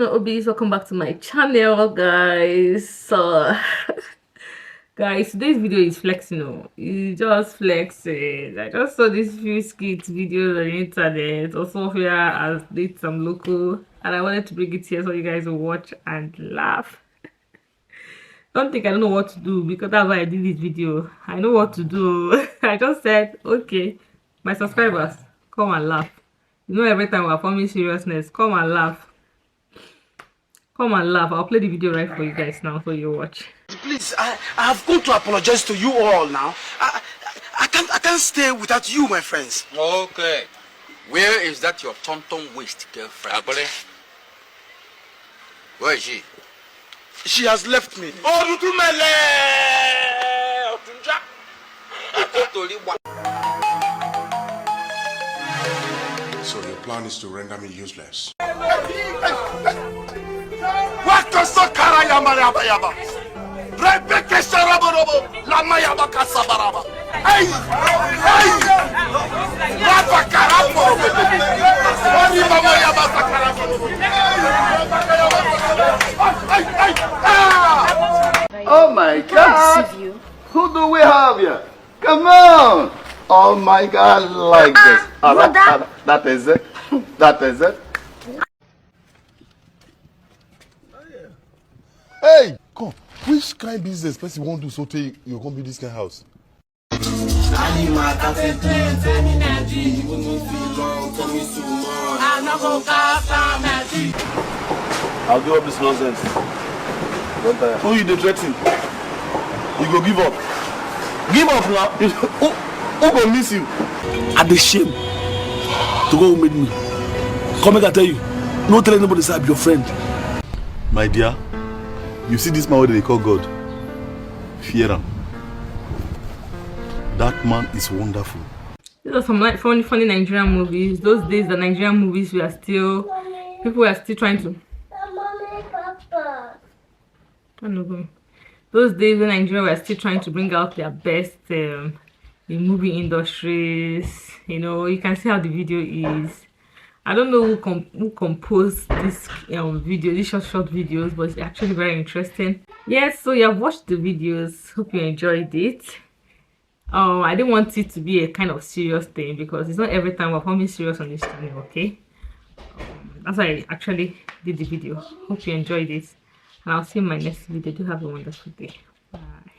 on, Hubbies? Welcome back to my channel, guys. So guys, today's video is flexing. It's just flexing. I just saw this few skits videos on the internet. Also here I did some local, and I wanted to bring it here so you guys will watch and laugh. Don't think I don't know what to do, because that's why I did this video. I know what to do. I just said, okay, my subscribers, come and laugh. You know, every time we're forming seriousness, come and laugh. Come and laugh. I'll play the video right for you guys now so you watch. Please, I have come to apologize to you all now. I can't stay without you, my friends. Okay. Where is that your tonton waist girlfriend? Where is she? She has left me. So your plan is to render me useless. Oh my God! Who do we have here? Come on! Oh my God, like this. That is it. That is it. Hey, come. Which kind of business person won't do so till you come to this kind of house? I'll give up this nonsense. Who you the threatening? You go give up. Give up now. Who will miss you? At the shame to go who made me. Come make I tell you. No tell anybody say I'm your friend. My dear, you see this man what they call God? Fear him. That man is wonderful. These are some like funny Nigerian movies. Those days, the Nigerian movies, people were still trying to. Those days when Nigeria were still trying to bring out their best in movie industries. You know, you can see how the video is. I don't know who composed this video, these short videos, but it's actually very interesting. Yes, so you have watched the videos. Hope you enjoyed it. I didn't want it to be a kind of serious thing, because it's not every time we're filming serious on this channel, okay? That's why I actually did the video. Hope you enjoyed it, and I'll see you in my next video. Do have a wonderful day. Bye.